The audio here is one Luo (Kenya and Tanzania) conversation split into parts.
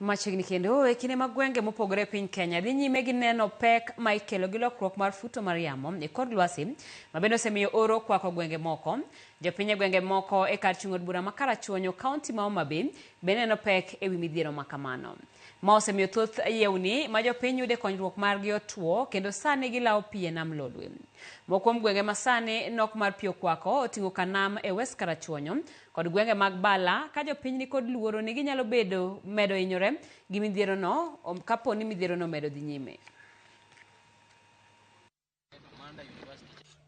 Machiegni kendo e kinde mag gwenge mopogore e piny Kenya dhi nyime gi neno pek ma ikelo gi lokruok mar futo mar yamo e kor lwasi ma bende osemiyo oro kwako gwenge moko. Jopiny e gwenge moko e kar chung' od bura ma Karachuonyo kaunti ma Homa Bay bende neno pek e wi midhiero ma kamano. Ma osemiyo thoth yewni ma jopiny yude konyruok margi otuo kendo sani gilawo pi e nam Lolwe. Moko kuom gwenge ma sani nok mar pi okwako oting'o Kanam e West Karachuonyo kod gwenge mag Bala ka jopiny ni kod luoro ni ginyalo medo hinyore gi midhiero no kapo ni midhiero no medo dhi nyime.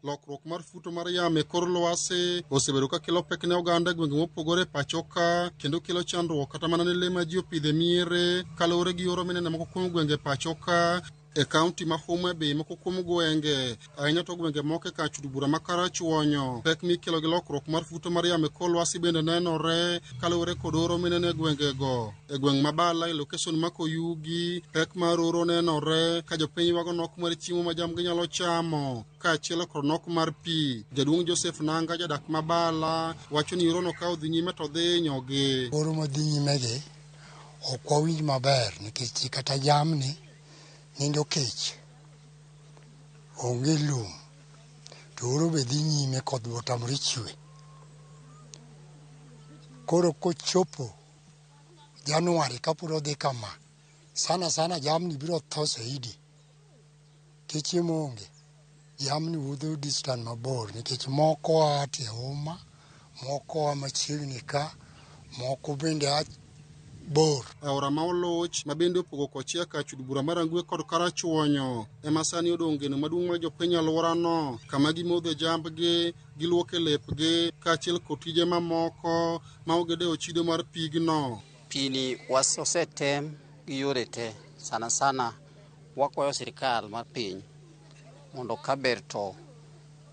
Lokruok mar futo mar yamo e kor lwasi osebedo ka kelo pek ne oganda gwenge mopogore pacho ka kendo kelo chandruok kata mana ne le ma ji opidhe miere kaluwore gi oro mineno moko kuom gwenge pacho ka e kaunti ma Homa Bay. Moko kuom gwenge ahinya to gwenge moko e kar chung' od bura ma Karachuonyo pek mikelo gi lokruok mar futo mar yamo e kor lwasi bende nenore kaluwore kod oro mineno e gwengego. E gweng' ma Bala e location ma Koyugi pek mar oro nenore ka jopiny ywago nok mar chiemo ma jamgi nyalo chamo kaachiel kod nok mar pi. Jaduong' Joseph Nanga jadak ma Bala wacho ni oro no ka odhi nyime to dhi hinyogi. Oro madhi nyime gi ok wawinj maber nikech kata jamni nindo kech onge lum to oro be dhi nyime kod otamore chwe. Koro kochopo Januari kapod odhi kama sana jamni biro tho saidi kech chiemo onge. Jamni wuotho distance mabor nikech moko a tie Homa, moko a machiegni ka, moko bende a bor. Aora ma Oluoch ma bende opogo kochia ka chung' od bura mar Rangwe kod Karachuonyo ema sani odong' geno maduong' mar jopiny alworano kama gimodhe jambgi, giluoke lepgi kaachiel kod tije mamoko ma ogede ochido mar pigno. Pini osetem gi yore te sana wakwayo sirikal mar piny mondo kaber to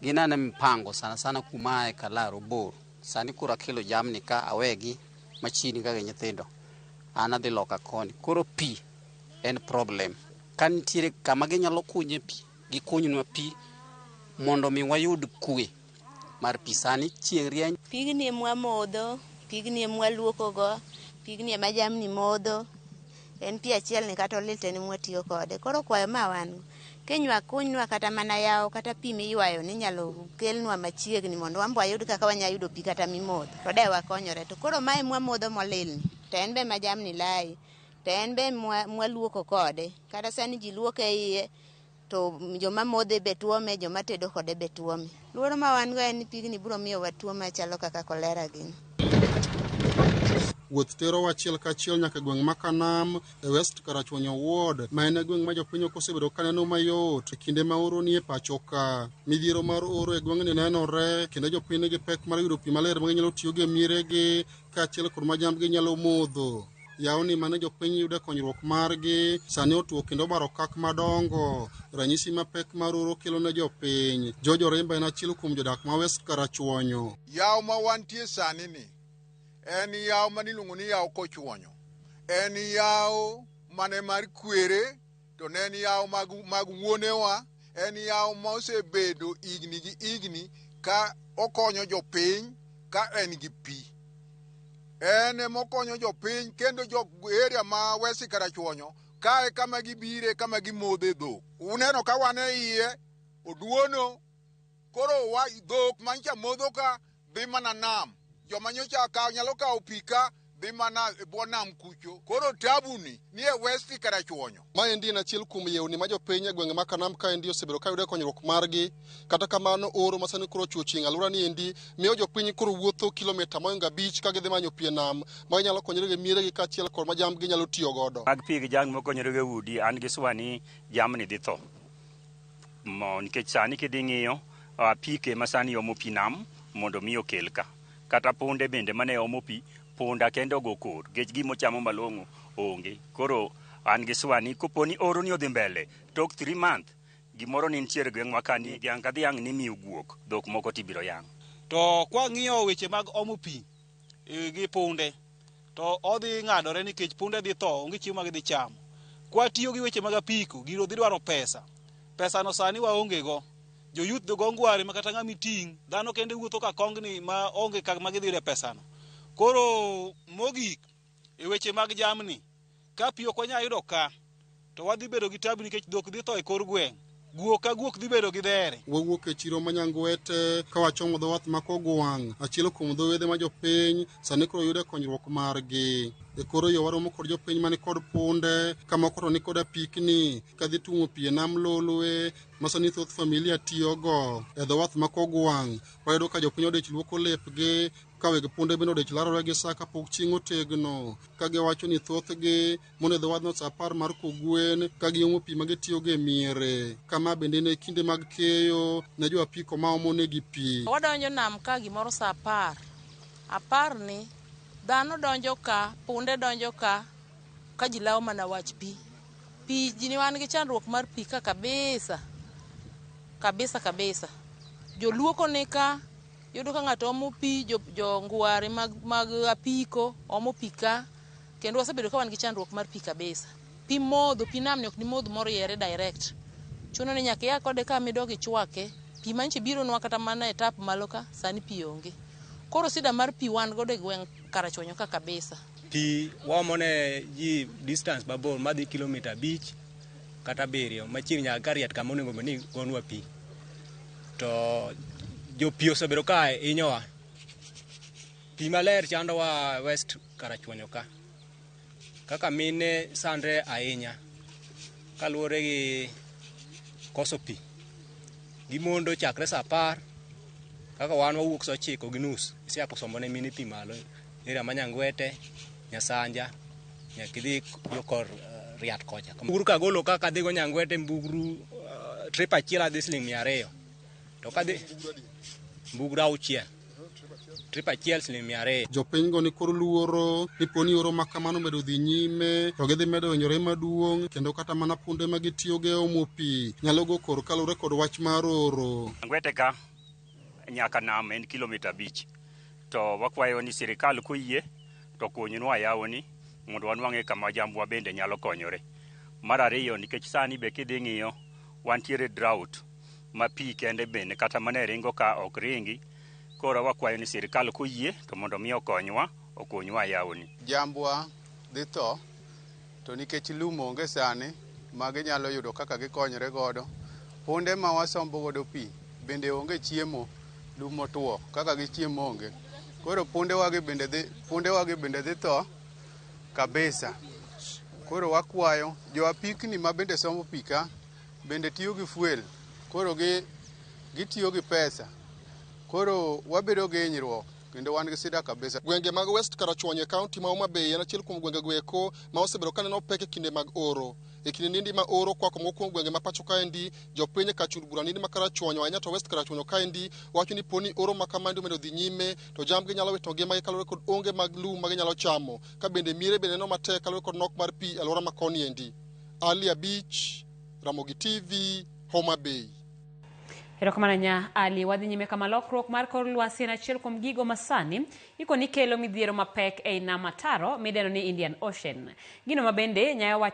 ginane mpango sana kumae kalaro bor. Sani kura kelo jamni ka awegi machini kaka nyithindo an adhi loka koni. Koro pi en problem. Ka nitiere kama ginyalo kunye pi, gikunynwa pi mondo mi wayud kwe mar pi. Sani chieng' rieny. Pigni emwa modho, pigni emwa luokogo, pigni ema jamni modho. En pi achiel ni kata olil tene mwatiyo kode. Koro kwayo ma wan kenywa kunywa kata mana yawo kata pi miywayo ni nyalo kelnwa machiegni mondo wambo ayud kaka wanyayudo pi kata mimodho. To de wakonyore. To koro mae mwa modho molilni. To en be ma jamni lai. To en be mwa luoko kode. Kata sani ji luoke iye. To joma modhe be tuome, joma tedo kode be tuome. Luoro ma wan go en ni pigni biro miyo wa tuo machalo kaka kolera gini. Wuoth tero achiel kachiel nyaka gweng' ma Kanam e West Karachuonyo Ward ma en gweng' ma jopiny ok osebedo ka neno mayot e kinde ma oro nie pacho ka. Midhiero mar oro e gweng'ni nenore kendo jopiny nigi pek mar yudo pi maler ma ginyalo tiyogo e mieregi kaachiel kod ma jambgi nyalo modho. Yawni mane jopiny yude konyruok margi sani otuo kendo baro kak madongo. Ranyisi ma pek mar oro kelo ne jopiny. Jojo Rimba en achiel kuom jodak ma West Karachuonyo. Yaw ma wantie sani ni en yaw maniluongo ni yaw Kochuonyo. En yaw mane mar kwere to ne en yaw mag wuonewa. En yaw ma osebedo igni gi igni ka okonyo jopiny ka en gi pi. En mokonyo jopiny kendo jo area ma West Karachuonyo kae kama gibire kama gimodhe dhok. Uneno ka wan e iye oduono koro dhok mancha modho ka dhi mana nam. Joma nyocha nyalo kawo pi ka dhi mana e bwo nam kucho. Koro tabuni ni e West Karachuonyo. Ma endi en achiel kuom yewni ma jopiny e gwenge ma Kanam ka endi osebedo ka yude konyruok margi. Kata kamano oro ma sani koro chuo chieng' alwora ni endi miyo jopiny koro wuotho kilomita moingo 5 ka gidhi manyo pi e nam ma ginyalo konyore gi mieregi kaachiel kod ma jambgi nyalo tiyo godo. Mag pi gi jamni mokonyore gi udi an gi swani jamni dhi tho. Nikech sani kidhi ng'iyo apike ma sani omo pi nam mondo mi okel ka. Kata punde bende mane omo pi, punda kendo go kor, gech gimo chamo malong'o onge. Koro an gi swani koponi oro ni odhi mbele, tok 3 month, gimoro ni nitiere gweng'wa ka ni dhiang' ka dhiang' ni miyo guok, dhok moko tibiro yang'. To kwa ng'iyo weche mag omo pi gi punde, to odhi ng'adore nikech punde dhi tho, onge chiemo ma gidhi chamo. Kwa tiyo gi weche mag apiko, giro dhi dwaro pesa. Pesa no sani waonge go. Jo youth do gongware makata ng'ami ting dhano kende wuotho ka kongni ma onge kak ma gidhire pesano. Koro mogik e weche mag jamni ka pi ok wanya yudo ka to wadhi bedo gi tabu nikech dhok dhi tho e kor gweng'. Guok ka guok dhi bedo gi dhere. Wawuok e chiro Manyangwete ka wachomo dho wath ma Kogwang', achiel kuom dho wedhe ma jopiny sani koro yude konyruok margi. E koro yo waromo kod jopiny mani kod punde, ka moko to ni kod apikni ka dhi tuomo pi e nam Lolwe ma sani thoth familia tiyogo. E dho wath ma Kogwang' wayudo ka jopiny odich luoko lepgi, ka weg punde bende odich larore gi sa kapok chieng' otegno, ka giwacho ni thothgi mondo e dho wadhno sa 10 mar kogwen ka giomo pi ma gitiyogo e miere. Kama bende ne kinde mag keyo ne jo apiko ma omo negi pi. Wadonjo nam ka gimoro sa 10. 10 ni dhano donjo ka, punde donjo ka ji lawo mana wach pi. Pi ji ni wan gi chandruok mar pi ka kabisa. Joluoko ni ka yudo ka ng'ato omo pi, jo ngware mag apiko omo pi ka, kendo wasebedo ka wan gi chandruok mar pi kabisa. Pi modho, pi nam ni ok ni modho moriere direct. Chuno ni nyaka ya kode ka midog ichwake, pi manche biro nwa kata mana e tap malo ka, sani pi onge. Koro sida mar pi wan godo e gweng' Karachuonyo ka kabisa. Pi wamone ji distance mabor madhi kilomita 5 kata 7 machiegni nyaka Kariat kama onego bed ni gonwa pi. To jo pi osebedo ka hinyowa. Pi maler chandowa West Karachuonyo ka. Kaka mine sandre ahinya kaluwore gi koso pi. Gimondo chakre sa 10 kaka wan wawuok sa 9:30 isiako sombone mine pi malo. Ira Manyangwete, Nyasanja, nyakidhi yokor Riat kocha. Mbugru ka golo kaka dhigo Nyangwete mbugru trip achiel adhi siling 200. To kadhi mbugru 6. Trip achiel siling 200. Jopiny go ni kor luoro ni poni oro makamano medo dhi nyime to gidhi medo hinyore maduong' kendo kata mana punde ma gitiyogo e omo pi nyalo go kor kalure kod wach mar oro. Nyangwete ka nyaka nam en kilomita 5. To wakwayo ni sirikal koyie to konynwa yawoni mondo wanwang'e kama jambwa bende nyalo konyore. Mar ariyo, nikech sani be kidhi ng'iyo wantiere drought ma pi kende bende kata mana ringo ka ok ringi. Koro wakwayo ni sirikal koyie to mondo mi okonywa yawoni. Jambwa dhi tho to nikech lum onge sani ma ginyalo yudo kaka gikonyore godo. Punde ma wasombo godo pi bende onge chiemo, lum otuo kaka gichiemo onge. Koro punde wage bende dhi tho kabisa. Koro wakwayo jo apikni ma bende sombo pi ka bende tiyo gi fuel. Koro gitiyo gi pesa. Koro wabedo gi hinyruok kendo wan gi sida kabisa. Gwenge mag West Karachuonyo kaunti ma Homa Bay en achiel kuom gwenge goeko ma osebedo ka neno pek e kinde mag oro. E kinde nindi ma oro kwako moko kuom gwenge ma pacho kaendi, jopiny ka chul bura nindi ma Karachuonyo ahinya to West Karachuonyo kaendi wacho ni poni oro ma kamandi medo dhi nyime to jambgi nyalo wito ngimagi kalure kod onge mag lum ma ginyalo chamo. Ka bende miere bende neno matek kalure kod nok mar pi e alwora ma koni endi. Ali Abich, Ramogi TV, Homa Bay. Erokamano nya Ali. Wadhi nyime kama lokruok mar kor lwasi en achiel kuom gigo masani iko ni kelo midhiero mapek ei nam Ataro midendo ni Indian Ocean. Gino ma bende nyayo wach